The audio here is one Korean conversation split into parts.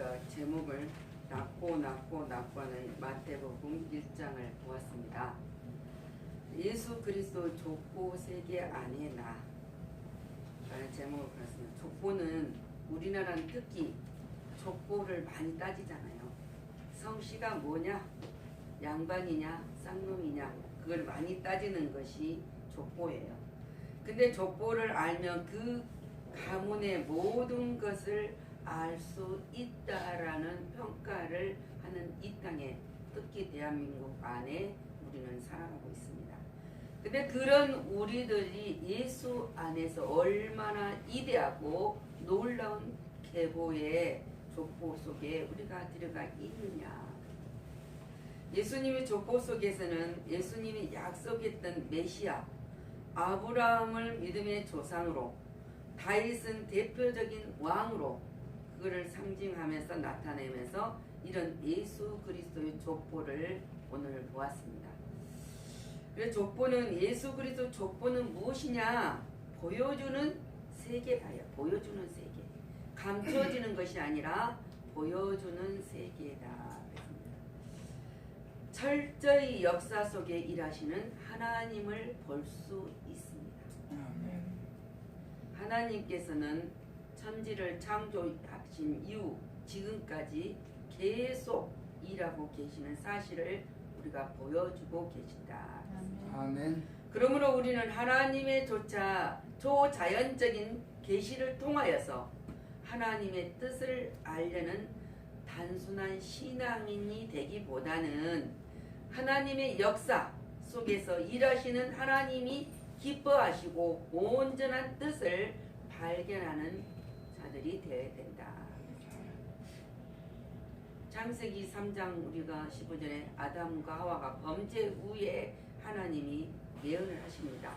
우리가 제목을 낳고 하는 마태복음 1장을 보았습니다. 예수 그리스도 족보 세계 안에 나 라는 제목을 보았습니다. 족보는 우리나라는 특히 족보를 많이 따지잖아요. 성씨가 뭐냐, 양반이냐, 쌍놈이냐, 그걸 많이 따지는 것이 족보예요. 근데 족보를 알면 그 가문의 모든 것을 알 수 있다라는 평가를 하는 이 땅에, 특히 대한민국 안에 우리는 살아가고 있습니다. 근데 그런 우리들이 예수 안에서 얼마나 이대하고 놀라운 계보의 족보 속에 우리가 들어가 있느냐. 예수님의 족보 속에서는 예수님이 약속했던 메시아 아브라함을 믿음의 조상으로, 다윗은 대표적인 왕으로 그를 상징하면서 나타내면서 이런 예수 그리스도의 족보를 오늘 보았습니다. 그래서 족보는, 예수 그리스도 족보는 무엇이냐? 보여주는 세계다요. 보여주는 세계. 감춰지는 것이 아니라 보여주는 세계다. 철저히 역사 속에 일하시는 하나님을 볼 수 있습니다. 하나님께서는 천지를 창조하신 이후 지금까지 계속 일하고 계시는 사실을 우리가 보여주고 계신다. 아멘. 그러므로 우리는 하나님의 초자연적인 계시를 통하여서 하나님의 뜻을 알려는 단순한 신앙인이 되기보다는 하나님의 역사 속에서 일하시는 하나님이 기뻐하시고 온전한 뜻을 발견하는 자들이 되어야 된다. 창세기 3장 우리가 15절에 아담과 하와가 범죄 후에 하나님이 예언을 하십니다.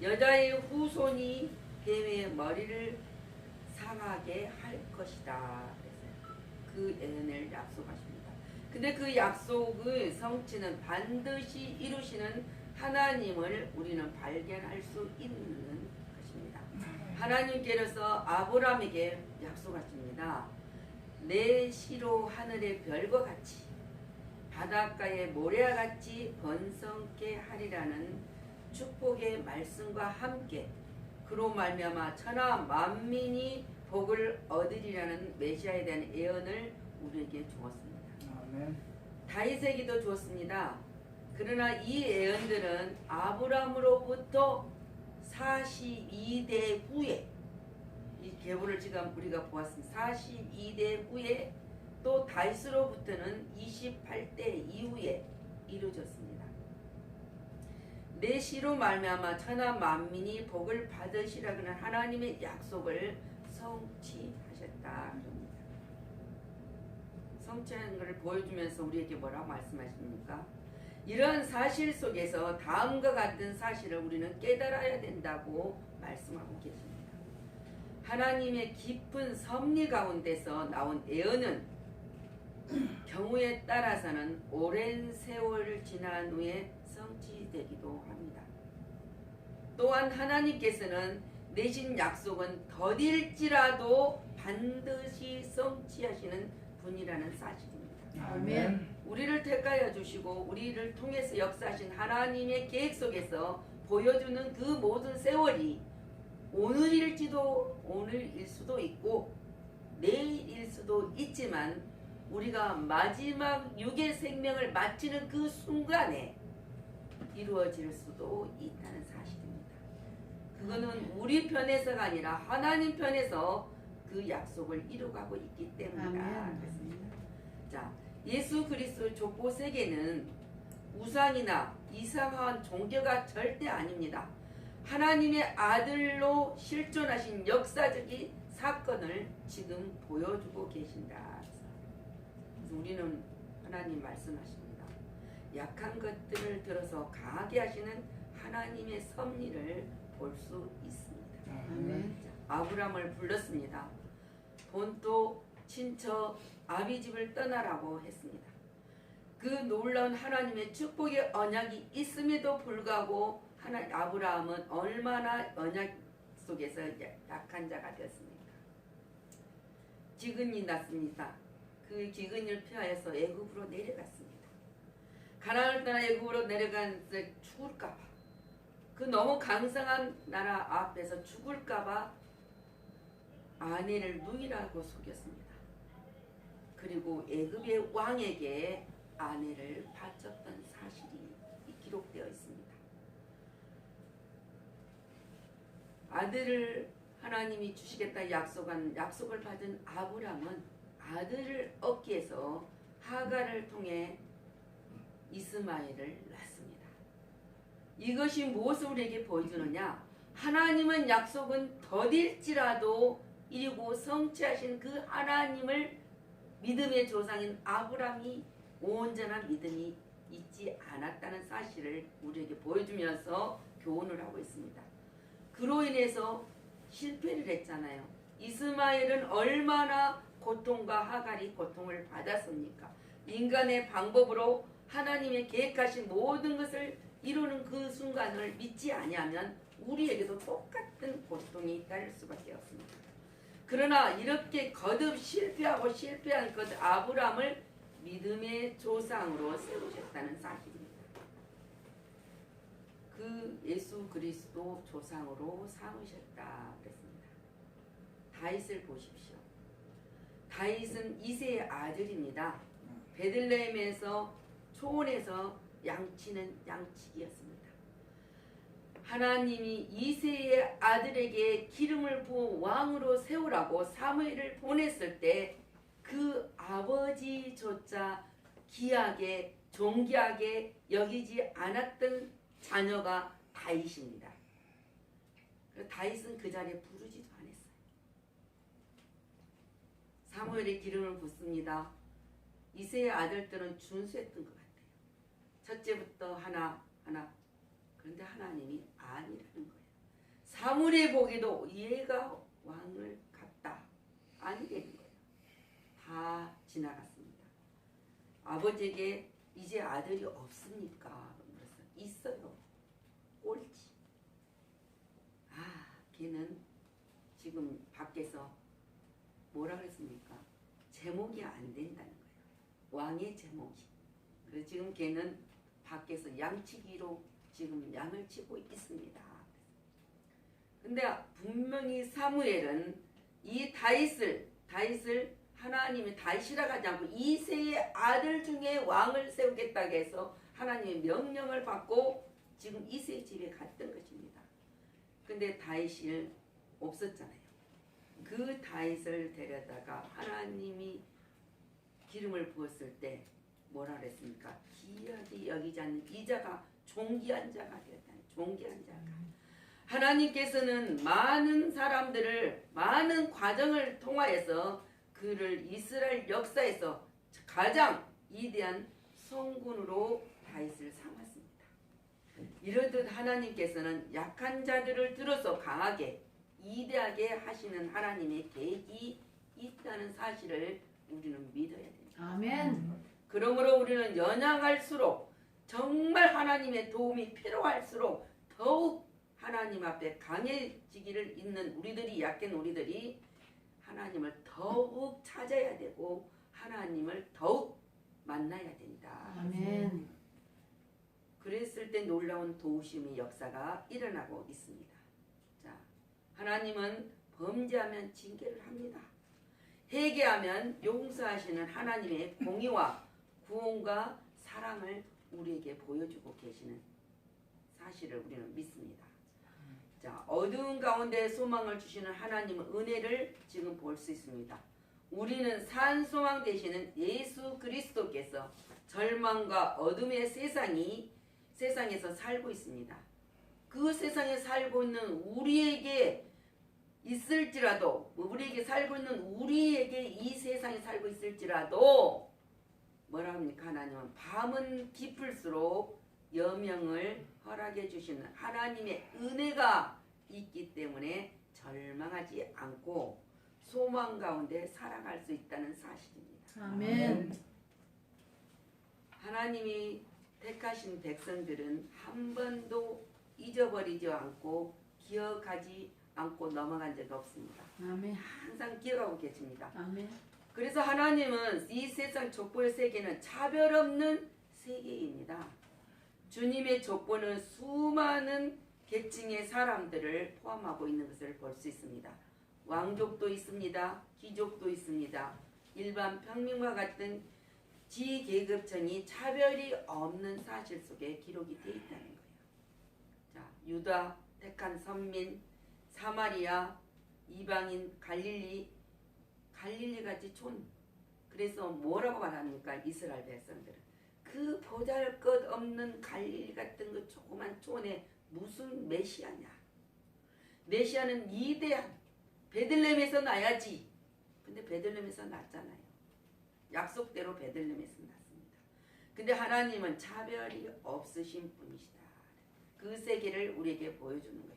여자의 후손이 뱀의 머리를 상하게 할 것이다. 그 예언을 약속하십니다. 근데 그 약속의 성취는 반드시 이루시는 하나님을 우리는 발견할 수 있는 것입니다. 하나님께서 아브라함에게 약속하십니다. 내 시로 하늘의 별과 같이 바닷가의 모래와 같이 번성케 하리라는 축복의 말씀과 함께 그로 말미암아 천하 만민이 복을 얻으리라는 메시아에 대한 예언을 우리에게 주었습니다. 아멘. 다윗에게도 주었습니다. 그러나 이 예언들은 아브라함으로부터 42대 후에, 이 계보를 지금 우리가 보았습니다. 42대 후에 또 다윗으로부터는 28대 이후에 이루어졌습니다. 내 시로 말미암아 천하 만민이 복을 받으시라는 하나님의 약속을 성취하셨다. 성취하는 것을 보여주면서 우리에게 뭐라고 말씀하십니까? 이런 사실 속에서 다음과 같은 사실을 우리는 깨달아야 된다고 말씀하고 계십니다. 하나님의 깊은 섭리 가운데서 나온 예언은 경우에 따라서는 오랜 세월을 지난 후에 성취되기도 합니다. 또한 하나님께서는 내신 약속은 더딜지라도 반드시 성취하시는 분이라는 사실입니다. 아멘. 우리를 택하여 주시고 우리를 통해서 역사하신 하나님의 계획 속에서 보여주는 그 모든 세월이 오늘일 수도 있고 내일일 수도 있지만 우리가 마지막 육의 생명을 마치는 그 순간에 이루어질 수도 있다는 사실입니다. 그거는 우리 편에서가 아니라 하나님 편에서 그 약속을 이루어가고 있기 때문이다. 자, 예수 그리스도의 족보 세계는 우상이나 이상한 종교가 절대 아닙니다. 하나님의 아들로 실존하신 역사적인 사건을 지금 보여주고 계신다. 그래서 우리는 하나님 말씀하십니다. 약한 것들을 들어서 강하게 하시는 하나님의 섭리를 볼 수 있습니다. 아멘. 아브라함을 불렀습니다. 본토, 친척, 아비집을 떠나라고 했습니다. 그 놀라운 하나님의 축복의 언약이 있음에도 불구하고 아브라함은 얼마나 언약 속에서 약한 자가 되었습니까? 지근이 났습니다. 그 기근을 피하여서 애굽으로 내려갔습니다. 가나안을 떠나 애굽으로 내려갔을 때 죽을까봐, 그 너무 강성한 나라 앞에서 죽을까봐 아내를 누이라고 속였습니다. 그리고 애굽의 왕에게 아내를 바쳤던 사실이 기록되어 있습니다. 아들을 하나님이 주시겠다 약속을 받은 아브람은 아들을 얻기 위해서 하갈을 통해 이스마엘을 낳습니다. 이것이 무엇을 우리에게 보여주느냐? 하나님은 약속은 더딜지라도 이루고 성취하신 그 하나님을 믿음의 조상인 아브람이 온전한 믿음이 있지 않았다는 사실을 우리에게 보여주면서 교훈을 하고 있습니다. 그로 인해서 실패를 했잖아요. 이스마엘은 얼마나 고통과 하갈이 고통을 받았습니까? 인간의 방법으로 하나님의 계획하신 모든 것을 이루는 그 순간을 믿지 아니하면 우리에게도 똑같은 고통이 따를 수밖에 없습니다. 그러나 이렇게 거듭 실패한 그 아브람을 믿음의 조상으로 세우셨다는 사실입니다. 그 예수 그리스도 조상으로 삼으셨다 그랬습니다. 다윗을 보십시오. 다윗은 이새의 아들입니다. 베들레헴에서 초원에서 양치는 양치기였습니다. 하나님이 이새의 아들에게 기름을 부어 왕으로 세우라고 사무엘을 보냈을 때 그 아버지조차 귀하게 존귀하게 여기지 않았던 자녀가 다윗입니다. 다윗은 그 자리에 부르지도 않았어요. 사무엘이 기름을 붓습니다. 이새의 아들들은 준수했던 것 같아요. 첫째부터 하나. 그런데 하나님이 아니라는 거예요. 사무엘이 보기도 얘가 왕을 갖다 아니라는 거예요. 다 지나갔습니다. 아버지에게 이제 아들이 없습니까? 그래서 있어요. 꼴찌. 걔는 지금 밖에서 뭐라 그랬습니까? 제목이 안 된다는 거예요. 왕의 제목이. 그래서 지금 걔는 밖에서 양치기로 지금 양을 치고 있습니다. 근데 분명히 사무엘은 이 다윗을 하나님이 다윗이라고 하지 않고 이새의 아들 중에 왕을 세우겠다고 해서 하나님의 명령을 받고 지금 이새 집에 갔던 것입니다. 근데 다윗이 없었잖아요. 그 다윗을 데려다가 하나님이 기름을 부었을 때 뭐라 그랬습니까? 귀하게 여기지 않는 이자가 존귀한 자가 되었다는, 존귀한 자가. 하나님께서는 많은 사람들을 많은 과정을 통하여서 그를 이스라엘 역사에서 가장 위대한 성군으로 다윗을 삼았습니다. 이러듯 하나님께서는 약한 자들을 들어서 강하게 위대하게 하시는 하나님의 계획이 있다는 사실을 우리는 믿어야 됩니다. 아멘. 그러므로 우리는 연약할수록 정말 하나님의 도움이 필요할수록 더욱 하나님 앞에 강해지기를 있는 우리들이, 약한 우리들이 하나님을 더욱 찾아야 되고 하나님을 더욱 만나야 된다. 아멘. 그랬을 때 놀라운 도우심의 역사가 일어나고 있습니다. 자, 하나님은 범죄하면 징계를 합니다. 회개하면 용서하시는 하나님의 공의와 구원과 사랑을 우리에게 보여주고 계시는 사실을 우리는 믿습니다. 자, 어두운 가운데 소망을 주시는 하나님의 은혜를 지금 볼 수 있습니다. 우리는 산소망 되시는 예수 그리스도께서 절망과 어둠의 세상에서 살고 있습니다. 그 세상에 살고 있는 우리에게 있을지라도, 우리에게 살고 있는 우리에게 이 세상에 살고 있을지라도 뭐라 합니까? 하나님은 밤은 깊을수록 여명을 허락해 주시는 하나님의 은혜가 있기 때문에 절망하지 않고 소망 가운데 살아갈 수 있다는 사실입니다. 아멘. 하나님이 택하신 백성들은 한 번도 잊어버리지 않고 기억하지 않고 넘어간 적 없습니다. 아멘. 항상 기억하고 계십니다. 아멘. 그래서 하나님은 이 세상 족보의 세계는 차별 없는 세계입니다. 주님의 족보는 수많은 계층의 사람들을 포함하고 있는 것을 볼 수 있습니다. 왕족도 있습니다. 귀족도 있습니다. 일반 평민과 같은 지계급층이 차별이 없는 사실 속에 기록이 되어 있다는 거예요. 자, 유다, 택한 선민, 사마리아, 이방인, 갈릴리같이 촌. 그래서 뭐라고 말합니까? 이스라엘 백성들은 그 보잘것없는 갈릴리 같은 그 조그만 촌에 무슨 메시아냐? 메시아는 위대한 베들레헴에서 나야지. 근데 베들레헴에서 났잖아요. 약속대로 베들레헴에서 났습니다. 근데 하나님은 차별이 없으신 분이시다. 그 세계를 우리에게 보여주는 것이에요.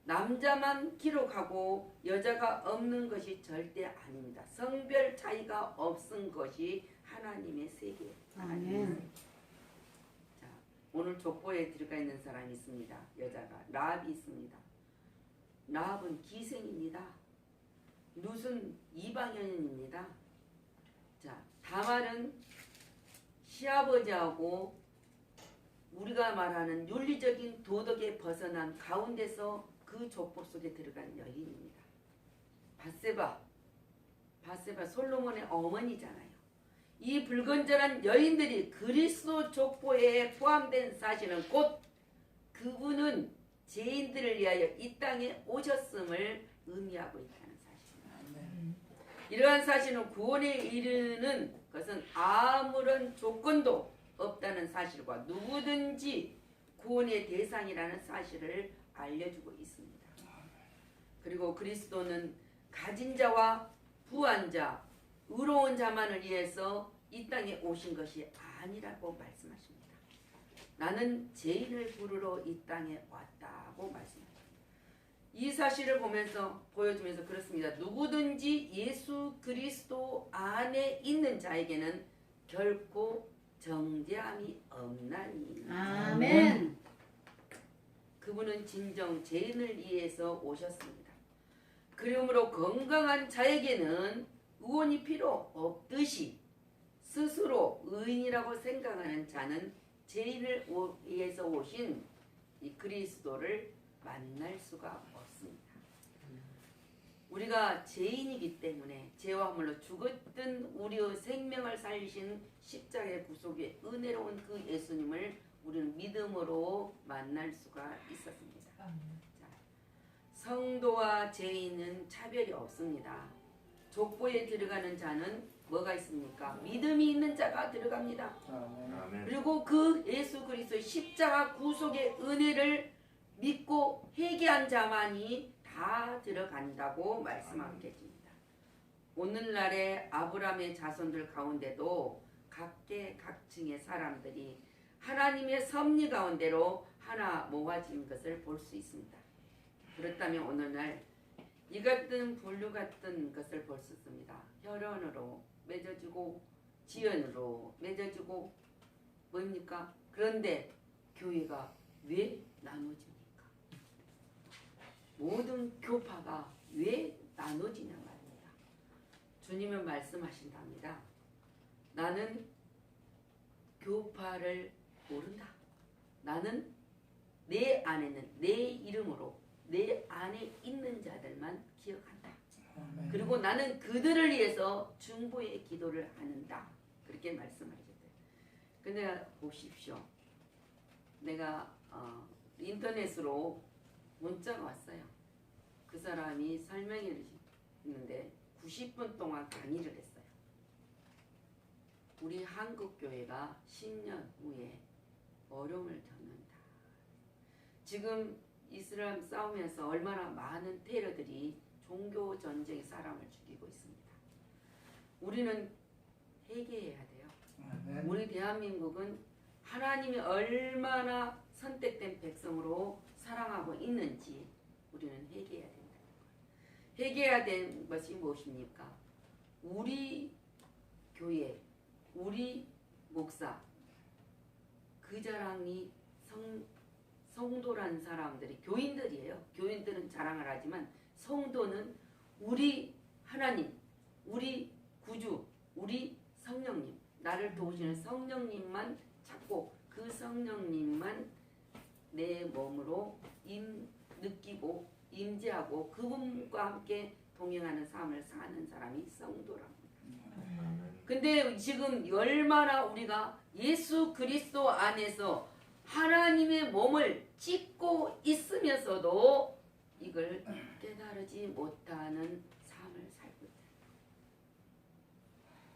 남자만 기록하고 여자가 없는 것이 절대 아닙니다. 성별 차이가 없은 것이 하나님의 세계. 아멘. 자, 오늘 족보에 들어가 있는 사람이 있습니다. 여자가 라합이 있습니다. 라합은 기생입니다. 룻은 이방인입니다. 자, 다말은 시아버지하고 우리가 말하는 윤리적인 도덕에 벗어난 가운데서 그 족보 속에 들어간 여인입니다. 바세바 솔로몬의 어머니잖아요. 이 불건전한 여인들이 그리스도 족보에 포함된 사실은 곧 그분은 죄인들을 위하여 이 땅에 오셨음을 의미하고 있다는 사실입니다. 이러한 사실은 구원에 이르는 것은 아무런 조건도 없다는 사실과 누구든지 구원의 대상이라는 사실을 알려주고 있습니다. 그리고 그리스도는 가진 자와 부한 자, 의로운 자만을 위해서 이 땅에 오신 것이 아니라고 말씀하십니다. 나는 죄인을 부르러 이 땅에 왔다고 말씀하십니다. 이 사실을 보여주면서 그렇습니다. 누구든지 예수 그리스도 안에 있는 자에게는 결코 정죄함이 없나니. 아멘. 그분은 진정 죄인을 위해서 오셨습니다. 그러므로 건강한 자에게는 의원이 필요 없듯이 스스로 의인이라고 생각하는 자는 죄인을 위해서 오신 이 그리스도를 만날 수가 없습니다. 우리가 죄인이기 때문에 죄와 허물로 죽었던 우리의 생명을 살리신 십자가의 구속의 은혜로운 그 예수님을 우리는 믿음으로 만날 수가 있었습니다. 자, 성도와 죄인은 차별이 없습니다. 족보에 들어가는 자는 뭐가 있습니까? 믿음이 있는 자가 들어갑니다. 아멘. 그리고 그 예수 그리스도의 십자가 구속의 은혜를 믿고 회개한 자만이 다 들어간다고 말씀하고 계십니다. 오늘날의 아브라함의 자손들 가운데도 각계각층의 사람들이 하나님의 섭리 가운데로 하나 모아진 것을 볼 수 있습니다. 그렇다면 오늘날 이 같은 분류 같은 것을 볼 수 있습니다. 혈연으로 맺어주고 지연으로 맺어주고 뭡니까? 그런데 교회가 왜 나눠집니까? 모든 교파가 왜 나눠지냐 말입니다. 주님은 말씀하신답니다. 나는 교파를 모른다. 나는 내 안에는 내 이름으로 내 안에 있는 자들만 기억한다. 아멘. 그리고 나는 그들을 위해서 중보의 기도를 하는다. 그렇게 말씀하셨어요. 근데 보십시오. 내가 인터넷으로 문자가 왔어요. 그 사람이 설명해 주는데 90분 동안 강의를 했어요. 우리 한국교회가 10년 후에 어려움을 겪는다. 지금 이스라엘 싸우면서 얼마나 많은 테러들이 종교 전쟁이 사람을 죽이고 있습니다. 우리는 회개해야 돼요. 아멘. 우리 대한민국은 하나님이 얼마나 선택된 백성으로 사랑하고 있는지 우리는 회개해야 된다는 거예요. 회개해야 되는 것이 무엇입니까? 우리 교회, 우리 목사, 그 자랑이 성도라는 사람들이 교인들이에요. 교인들은 자랑을 하지만 성도는 우리 하나님, 우리 구주 우리 성령님, 나를 도우시는 성령님만 찾고 그 성령님만 내 몸으로 느끼고 임재하고 그분과 함께 동행하는 삶을 사는 사람이 성도랍니다. 근데 지금 얼마나 우리가 예수 그리스도 안에서 하나님의 몸을 찢고 있으면서도 이걸 깨달지 못하는 삶을 살고 있다.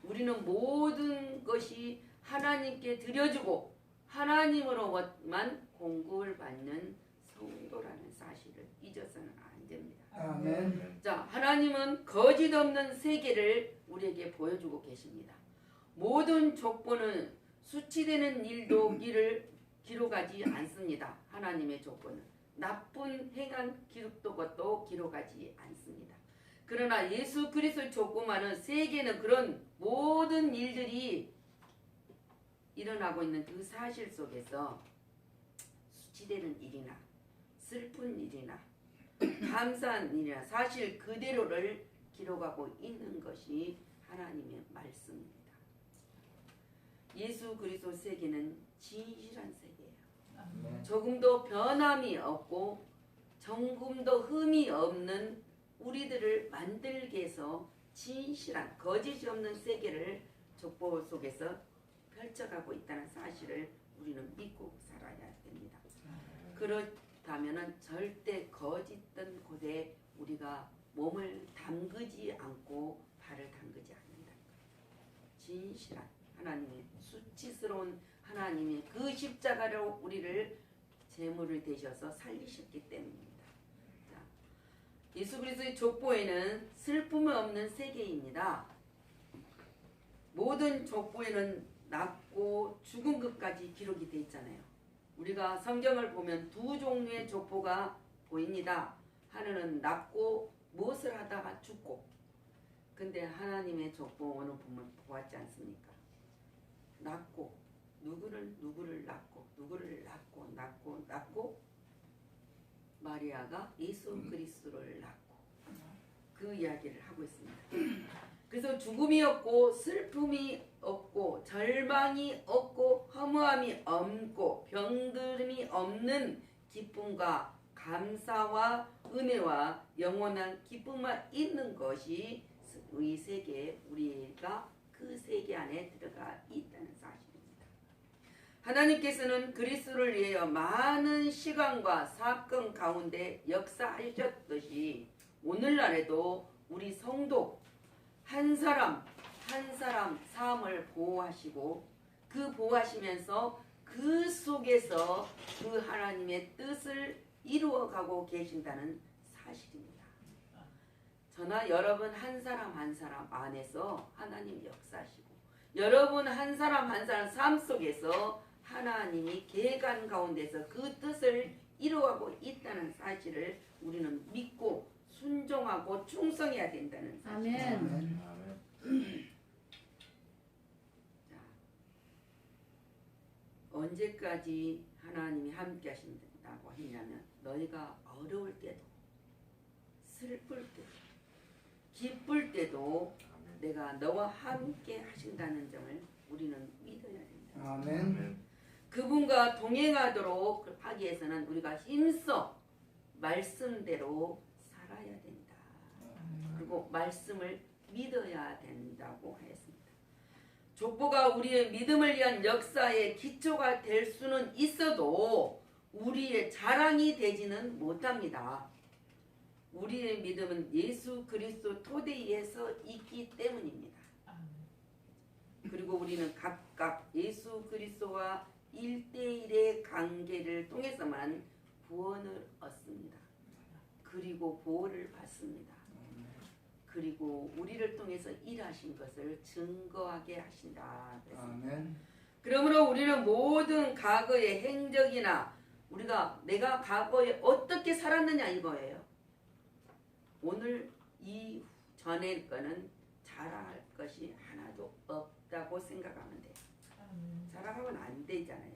우리는 모든 것이 하나님께 드려주고 하나님으로만 공급을 받는 성도라는 사실을 잊어서는 안 됩니다. 아멘. 자, 하나님은 거짓 없는 세계를 우리에게 보여주고 계십니다. 모든 족보는 수치되는 일도 기록하지 않습니다. 하나님의 족보는 나쁜 행한 기록도 것도 기록하지 않습니다. 그러나 예수 그리스도의 족보만은 세계는 그런 모든 일들이 일어나고 있는 그 사실 속에서 수치되는 일이나 슬픈 일이나 감사한 일이나 사실 그대로를 기록하고 있는 것이 하나님의 말씀입니다. 예수 그리스도 세계는 진실한 세계예요. 아멘. 조금도 변함이 없고 조금도 흠이 없는 우리들을 만들게 해서 진실한 거짓이 없는 세계를 족보 속에서 펼쳐가고 있다는 사실을 우리는 믿고 살아야 됩니다. 그렇다면 절대 거짓된 곳에 우리가 몸을 담그지 않고 발을 담그지 않는다. 진실한 하나님의 수치스러운 하나님의 그 십자가로 우리를 제물을 되셔서 살리셨기 때문입니다. 자, 예수 그리스도의 족보에는 슬픔이 없는 세계입니다. 모든 족보에는 낳고 죽은 것까지 기록이 되어 있잖아요. 우리가 성경을 보면 두 종류의 족보가 보입니다. 하나는 낳고 무엇을 하다가 죽고, 근데 하나님의 족보는 보면 보았지 않습니까? 낳고 누구를 낳고 마리아가 예수 그리스도를 낳고 그 이야기를 하고 있습니다. 그래서 죽음이 없고 슬픔이 없고 절망이 없고 허무함이 없고 병들음이 없는 기쁨과 감사와 은혜와 영원한 기쁨만 있는 것이 이 세계에 우리가 그 세계 안에 들어가 있다는 사실입니다. 하나님께서는 그리스도를 위하여 많은 시간과 사건 가운데 역사하셨듯이 오늘날에도 우리 성도 한 사람 한 사람 삶을 보호하시고 그 보호하시면서 그 속에서 그 하나님의 뜻을 이루어가고 계신다는 사실입니다. 저나 여러분 한 사람 한 사람 안에서 하나님 역사하시고 여러분 한 사람 한 사람 삶 속에서 하나님이 계획한 가운데서 그 뜻을 이루어가고 있다는 사실을 우리는 믿고 순종하고 충성해야 된다는 사실. 아멘. 자, 언제까지 하나님이 함께 하신다고 했냐면 너희가 어려울 때도 슬플 때도 기쁠 때도 내가 너와 함께 하신다는 점을 우리는 믿어야 된다. 아멘. 그분과 동행하도록 하기 위해서는 우리가 힘써 말씀대로 살아야 된다. 그리고 말씀을 믿어야 된다고 했습니다. 족보가 우리의 믿음을 위한 역사의 기초가 될 수는 있어도 우리의 자랑이 되지는 못합니다. 우리의 믿음은 예수 그리스도 토대에서 있기 때문입니다. 그리고 우리는 각각 예수 그리스도와 1대1의 관계를 통해서만 구원을 얻습니다. 그리고 보호를 받습니다. 그리고 우리를 통해서 일하신 것을 증거하게 하신다. 아멘. 그러므로 우리는 모든 과거의 행적이나 내가 과거에 어떻게 살았느냐 이거예요. 오늘 이 전에 거는 자랑할 것이 하나도 없다고 생각하면 돼요. 자랑하면 안 되잖아요.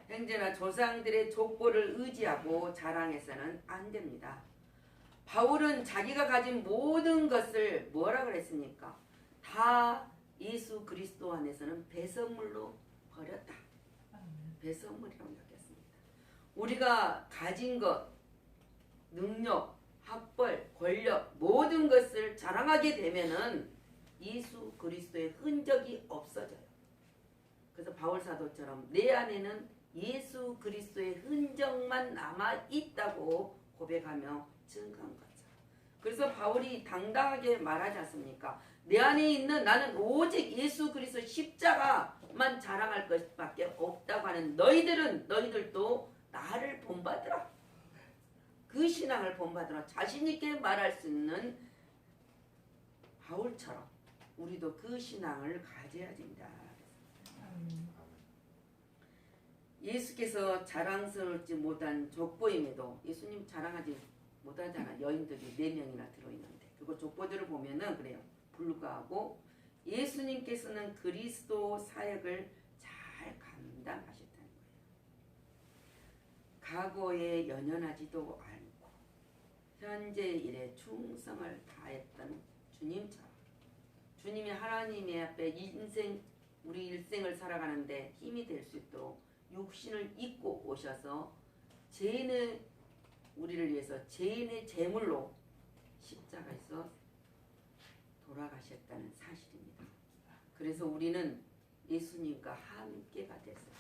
형제나 조상들의 족보를 의지하고 자랑해서는 안 됩니다. 바울은 자기가 가진 모든 것을 뭐라 그랬습니까? 다 예수 그리스도 안에서는 배설물로 버렸다. 배설물이라고 여겼습니다. 우리가 가진 것, 능력, 학벌, 권력 모든 것을 자랑하게 되면은 예수 그리스도의 흔적이 없어져요. 그래서 바울 사도처럼 내 안에는 예수 그리스도의 흔적만 남아 있다고 고백하며 증거한 거죠. 그래서 바울이 당당하게 말하지 않습니까? 내 안에 있는 나는 오직 예수 그리스도 십자가만 자랑할 것밖에 없다고 하는 너희들도 나를 본받으라. 그 신앙을 본받으라. 자신 있게 말할 수 있는 바울처럼 우리도 그 신앙을 가져야 된다. 예수께서 자랑스럽지 못한 족보임에도 예수님 자랑하지 못하잖아. 여인들이 4명이나 들어있는데 그거 족보들을 보면은 그래요. 불구하고 예수님께서는 그리스도 사역을 잘 감당하셨다는 거예요. 과거에 연연하지도 않고 현재 일에 충성을 다했던 주님처럼 주님이 하나님의 앞에 우리 일생을 살아가는데 힘이 될 수 있도록 육신을 입고 오셔서 우리를 위해서 죄인의 제물로 십자가에서 돌아가셨다는 사실입니다. 그래서 우리는 예수님과 함께가 됐어요.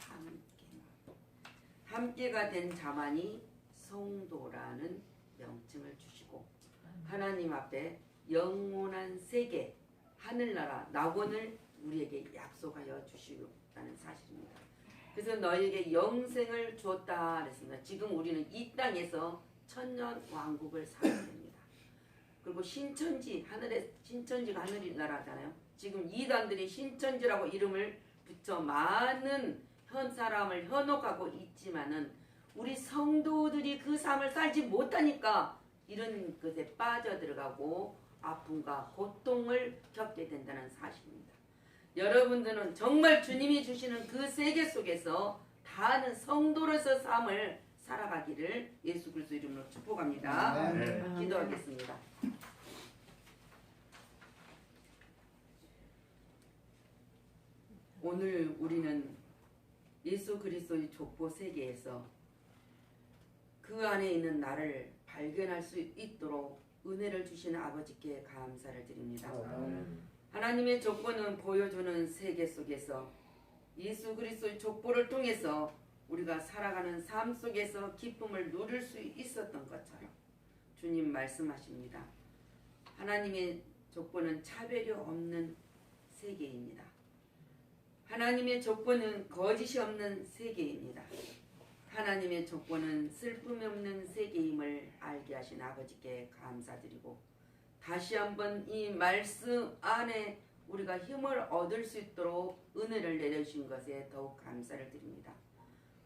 함께가 된 자만이 성도라는 명칭을 주시고 하나님 앞에 영원한 세계 하늘나라 낙원을 우리에게 약속하여 주시다는 사실입니다. 그래서 너희에게 영생을 주었다 그랬습니다. 지금 우리는 이 땅에서 천년 왕국을 살아야 됩니다. 그리고 신천지 신천지가 하늘이 나라잖아요. 지금 이단들이 신천지라고 이름을 붙여 많은 사람을 현혹하고 있지만은 우리 성도들이 그 삶을 살지 못하니까 이런 것에 빠져들어가고 아픔과 고통을 겪게 된다는 사실입니다. 여러분들은 정말 주님이 주시는 그 세계 속에서 다하는 성도로서 삶을 살아가기를 예수 그리스도 이름으로 축복합니다. 네. 기도하겠습니다. 오늘 우리는 예수 그리스도의 족보 세계에서 그 안에 있는 나를 발견할 수 있도록 은혜를 주시는 아버지께 감사를 드립니다. 하나님의 족보는 보여주는 세계 속에서 예수 그리스도의 족보를 통해서 우리가 살아가는 삶 속에서 기쁨을 누릴 수 있었던 것처럼 주님 말씀하십니다. 하나님의 족보는 차별이 없는 세계입니다. 하나님의 족보는 거짓이 없는 세계입니다. 하나님의 족보는 슬픔이 없는 세계임을 알게 하신 아버지께 감사드리고 다시 한번 이 말씀 안에 우리가 힘을 얻을 수 있도록 은혜를 내려주신 것에 더욱 감사를 드립니다.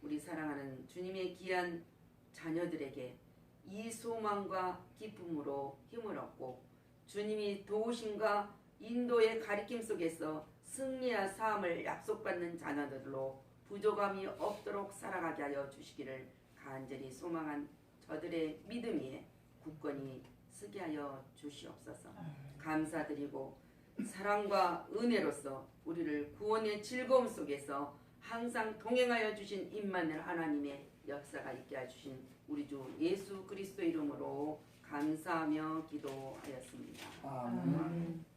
우리 사랑하는 주님의 귀한 자녀들에게 이 소망과 기쁨으로 힘을 얻고 주님이 도우심과 인도의 가리킴 속에서 승리와 사함을 약속받는 자녀들로 부족함이 없도록 살아가게 하여 주시기를 간절히 소망한 저들의 믿음 위에 굳건히 서게 하여 주시옵소서. 감사드리고 사랑과 은혜로서 우리를 구원의 즐거움 속에서 항상 동행하여 주신 임마누엘 하나님의 역사가 있게 해주신 우리 주 예수 그리스도 이름으로 감사하며 기도하였습니다. 아멘.